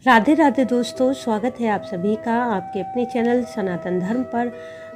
राधे राधे दोस्तों, स्वागत है आप सभी का आपके अपने चैनल सनातन धर्म पर।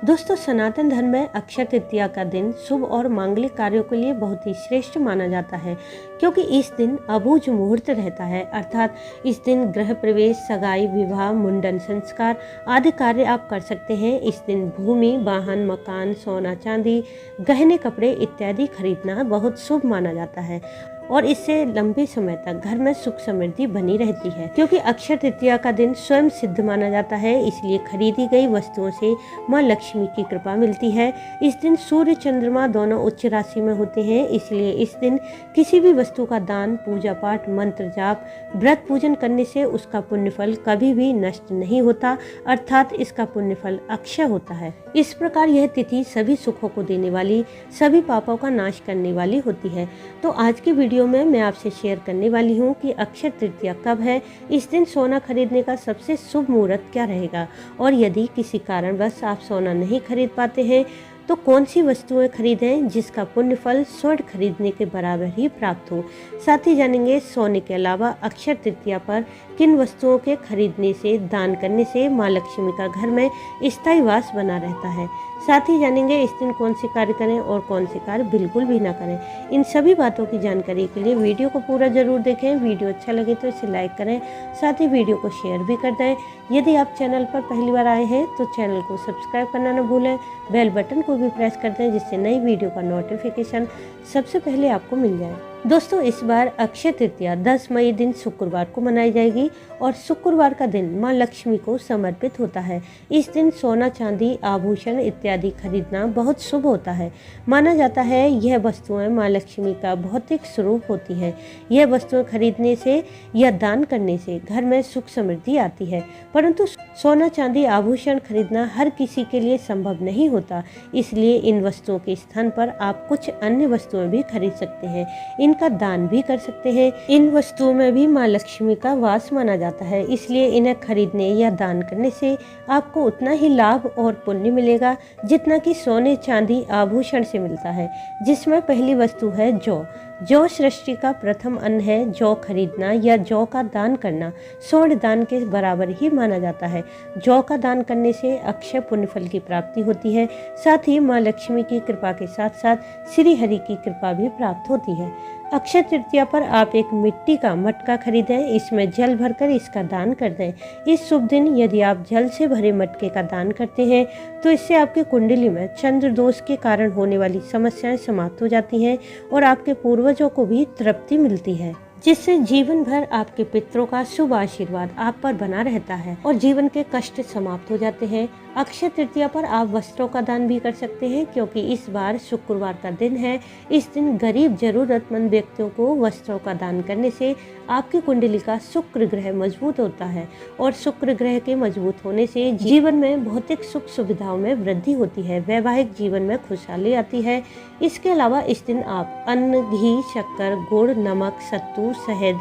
दोस्तों, सनातन धर्म में अक्षय तृतीया का दिन शुभ और मांगलिक कार्यों के लिए बहुत ही श्रेष्ठ माना जाता है, क्योंकि इस दिन अबूझ मुहूर्त रहता है। अर्थात इस दिन गृह प्रवेश, सगाई, विवाह, मुंडन संस्कार आदि कार्य आप कर सकते हैं। इस दिन भूमि, वाहन, मकान, सोना चांदी, गहने, कपड़े इत्यादि खरीदना बहुत शुभ माना जाता है और इससे लंबे समय तक घर में सुख समृद्धि बनी रहती है। क्योंकि अक्षय तृतीया का दिन स्वयं सिद्ध माना जाता है, इसलिए खरीदी गई वस्तुओं से मां लक्ष्मी की कृपा मिलती है। इस दिन सूर्य चंद्रमा दोनों उच्च राशि में होते हैं, इसलिए इस दिन किसी भी वस्तु का दान, पूजा पाठ, मंत्र जाप, व्रत पूजन करने से उसका पुण्यफल कभी भी नष्ट नहीं होता, अर्थात इसका पुण्यफल अक्षय होता है। इस प्रकार यह तिथि सभी सुखों को देने वाली, सभी पापों का नाश करने वाली होती है। तो आज की वीडियो में मैं आपसे शेयर करने वाली हूँ कि अक्षय तृतीया कब है, इस दिन सोना खरीदने का सबसे शुभ मुहूर्त क्या रहेगा, और यदि किसी कारणवश आप सोना नहीं खरीद पाते हैं तो कौन सी वस्तुएं खरीदें जिसका पुण्य फल स्वर्ण खरीदने के बराबर ही प्राप्त हो। साथ ही जानेंगे सोने के अलावा अक्षय तृतीया पर किन वस्तुओं के खरीदने से, दान करने से मां लक्ष्मी का घर में स्थायी वास बना रहता है। साथ ही जानेंगे इस दिन कौन से कार्य करें और कौन से कार्य बिल्कुल भी ना करें। इन सभी बातों की जानकारी के लिए वीडियो को पूरा जरूर देखें। वीडियो अच्छा लगे तो इसे लाइक करें, साथ ही वीडियो को शेयर भी कर दें। यदि आप चैनल पर पहली बार आए हैं तो चैनल को सब्सक्राइब करना न भूलें, बेल बटन को भी प्रेस कर दें जिससे नई वीडियो का नोटिफिकेशन सबसे पहले आपको मिल जाए। दोस्तों, इस बार अक्षय तृतीया 10 मई दिन शुक्रवार को मनाई जाएगी और शुक्रवार का दिन मां लक्ष्मी को समर्पित होता है। इस दिन सोना चांदी, आभूषण इत्यादि खरीदना बहुत शुभ होता है। माना जाता है यह वस्तुएं मां लक्ष्मी का भौतिक स्वरूप होती है। यह वस्तुएं खरीदने से या दान करने से घर में सुख समृद्धि आती है, परंतु सोना चांदी आभूषण खरीदना हर किसी के लिए संभव नहीं होता। इसलिए इन वस्तुओं के स्थान पर आप कुछ अन्य वस्तुएं भी खरीद सकते हैं, इनका दान भी कर सकते हैं। इन वस्तुओं में भी मां लक्ष्मी का वास माना जाता है, इसलिए इन्हें खरीदने या दान करने से आपको उतना ही लाभ और पुण्य मिलेगा जितना कि सोने चांदी आभूषण से मिलता है। जिसमें पहली वस्तु है जौ। जौ सृष्टि का प्रथम अन्न है। जौ खरीदना या जौ का दान करना स्वर्ण दान के बराबर ही माना जाता है। जौ का दान करने से अक्षय पुण्य फल की प्राप्ति होती है। साथ ही मां लक्ष्मी की कृपा के साथ साथ श्री हरि की कृपा भी प्राप्त होती है। अक्षय तृतीया पर आप एक मिट्टी का मटका खरीदें, इसमें जल भरकर इसका दान कर दें। इस शुभ दिन यदि आप जल से भरे मटके का दान करते हैं तो इससे आपकी कुंडली में चंद्र दोष के कारण होने वाली समस्याएं समाप्त हो जाती हैं और आपके पूर्वजों को भी तृप्ति मिलती है, जिससे जीवन भर आपके पितरों का शुभ आशीर्वाद आप पर बना रहता है और जीवन के कष्ट समाप्त हो जाते हैं। अक्षय तृतीया पर आप वस्त्रों का दान भी कर सकते हैं, क्योंकि इस बार शुक्रवार का दिन है। इस दिन गरीब जरूरतमंद व्यक्तियों को वस्त्रों का दान करने से आपकी कुंडली का शुक्र ग्रह मजबूत होता है और शुक्र ग्रह के मजबूत होने से जीवन में भौतिक सुख सुविधाओं में वृद्धि होती है, वैवाहिक जीवन में खुशहाली आती है। इसके अलावा इस दिन आप अन्न, घी, शक्कर, गुड़, नमक, सत्तू, शहद,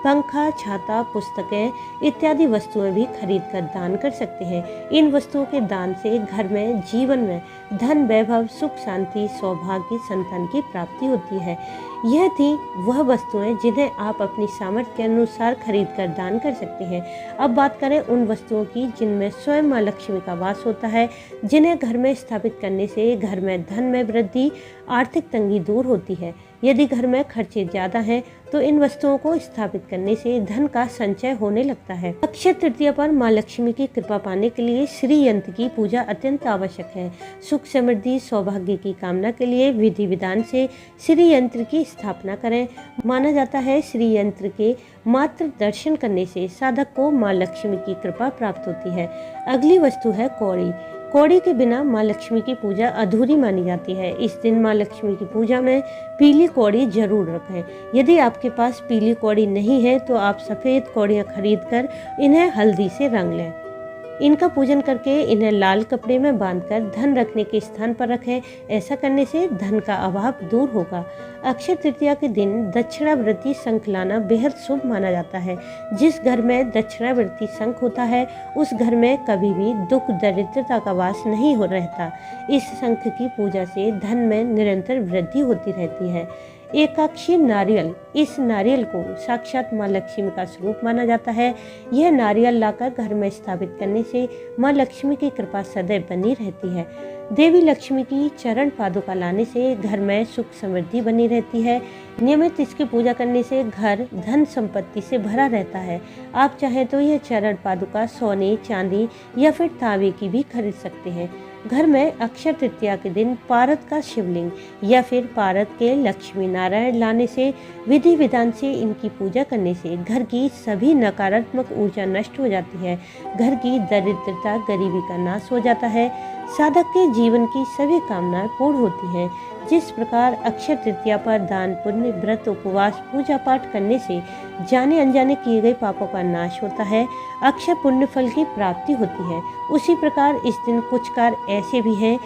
पंखा, छाता, पुस्तकें इत्यादि वस्तुएं भी खरीद कर दान कर सकते हैं। इन वस्तुओं के दान से घर में, जीवन में धन, वैभव, सुख, शांति, सौभाग्य, संतान की प्राप्ति होती है। यह थी वह वस्तुएं जिन्हें आप अपनी सामर्थ्य के अनुसार खरीद कर दान कर सकते हैं। अब बात करें उन वस्तुओं की जिनमें स्वयं मां लक्ष्मी का वास होता है, जिन्हें घर में स्थापित करने से घर में धन में वृद्धि, आर्थिक तंगी दूर होती है। यदि घर में खर्चे ज्यादा हैं तो इन वस्तुओं को स्थापित करने से धन का संचय होने लगता है। अक्षय तृतीया पर मां लक्ष्मी की कृपा पाने के लिए श्री यंत्र की पूजा अत्यंत आवश्यक है। सुख समृद्धि, सौभाग्य की कामना के लिए विधि विधान से श्री यंत्र की स्थापना करें। माना जाता है श्री यंत्र के मात्र दर्शन करने से साधक को मां लक्ष्मी की कृपा प्राप्त होती है। अगली वस्तु है कौड़ी। कौड़ी के बिना मां लक्ष्मी की पूजा अधूरी मानी जाती है। इस दिन मां लक्ष्मी की पूजा में पीली कौड़ी जरूर रखें। यदि आपके पास पीली कौड़ी नहीं है तो आप सफ़ेद कौड़ियाँ खरीद कर इन्हें हल्दी से रंग लें। इनका पूजन करके इन्हें लाल कपड़े में बांधकर धन रखने के स्थान पर रखें। ऐसा करने से धन का अभाव दूर होगा। अक्षय तृतीया के दिन दक्षिणावर्ती शंख लाना बेहद शुभ माना जाता है। जिस घर में दक्षिणावर्ती शंख होता है उस घर में कभी भी दुख, दरिद्रता का वास नहीं हो रहता। इस शंख की पूजा से धन में निरंतर वृद्धि होती रहती है। एकाक्षी नारियल, इस नारियल को साक्षात माँ लक्ष्मी का स्वरूप माना जाता है। यह नारियल लाकर घर में स्थापित करने से माँ लक्ष्मी की कृपा सदैव बनी रहती है। देवी लक्ष्मी की चरण पादुका लाने से घर में सुख समृद्धि बनी रहती है। नियमित इसकी पूजा करने से घर धन संपत्ति से भरा रहता है। आप चाहें तो यह चरण पादुका सोने, चांदी या फिर तांबे की भी खरीद सकते हैं। घर में अक्षय तृतीया के दिन पारद का शिवलिंग या फिर पारद के लक्ष्मी नारायण लाने से, विधि विधान से इनकी पूजा करने से घर की सभी नकारात्मक ऊर्जा नष्ट हो जाती है। घर की दरिद्रता, गरीबी का नाश हो जाता है। साधक के जीवन की सभी कामनाएं पूर्ण होती हैं। जिस प्रकार अक्षय तृतीया पर दान, पुण्य, व्रत, उपवास, पूजा पाठ करने से जाने अनजाने किए गए पापों का नाश होता है, अक्षय पुण्य फल की प्राप्ति होती है, उसी प्रकार इस दिन कुछ कार्य ऐसे भी हैं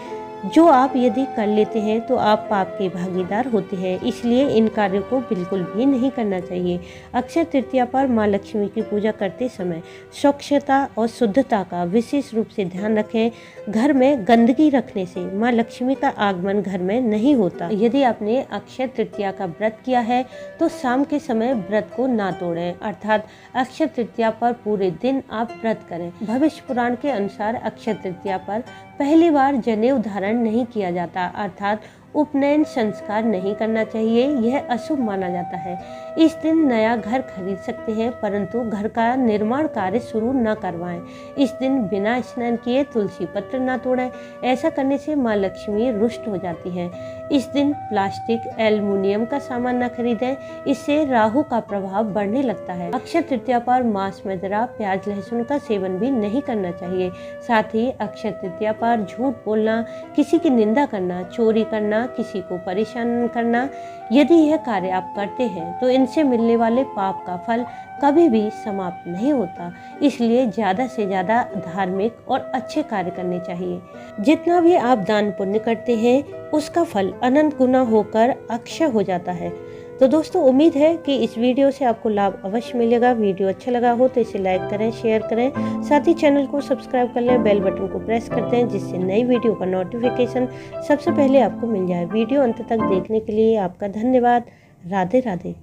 जो आप यदि कर लेते हैं तो आप पाप के भागीदार होते हैं। इसलिए इन कार्यों को बिल्कुल भी नहीं करना चाहिए। अक्षय तृतीया पर माँ लक्ष्मी की पूजा करते समय स्वच्छता और शुद्धता का विशेष रूप से ध्यान रखें। घर में गंदगी रखने से माँ लक्ष्मी का आगमन घर में नहीं होता। यदि आपने अक्षय तृतीया का व्रत किया है तो शाम के समय व्रत को ना तोड़ें, अर्थात अक्षय तृतीया पर पूरे दिन आप व्रत करें। भविष्य पुराण के अनुसार अक्षय तृतीया पर पहली बार जनेऊ धारण नहीं किया जाता, अर्थात उपनयन संस्कार नहीं करना चाहिए, यह अशुभ माना जाता है। इस दिन नया घर खरीद सकते हैं परंतु घर का निर्माण कार्य शुरू न करवाएं। इस दिन बिना स्नान किए तुलसी पत्र न तोड़ें, ऐसा करने से माँ लक्ष्मी रुष्ट हो जाती है। इस दिन प्लास्टिक, एल्युमिनियम का सामान न खरीदें, इससे राहु का प्रभाव बढ़ने लगता है। अक्षय तृतीया पर मांस, मदिरा, प्याज, लहसुन का सेवन भी नहीं करना चाहिए। साथ ही अक्षय तृतीया पर झूठ बोलना, किसी की निंदा करना, चोरी करना, किसी को परेशान करना, यदि यह कार्य आप करते हैं तो इनसे मिलने वाले पाप का फल कभी भी समाप्त नहीं होता। इसलिए ज़्यादा से ज़्यादा धार्मिक और अच्छे कार्य करने चाहिए। जितना भी आप दान पुण्य करते हैं उसका फल अनंत गुना होकर अक्षय हो जाता है। तो दोस्तों, उम्मीद है कि इस वीडियो से आपको लाभ अवश्य मिलेगा। वीडियो अच्छा लगा हो तो इसे लाइक करें, शेयर करें, साथ ही चैनल को सब्सक्राइब कर लें, बेल बटन को प्रेस कर दें जिससे नई वीडियो का नोटिफिकेशन सबसे पहले आपको मिल जाए। वीडियो अंत तक देखने के लिए आपका धन्यवाद। राधे राधे।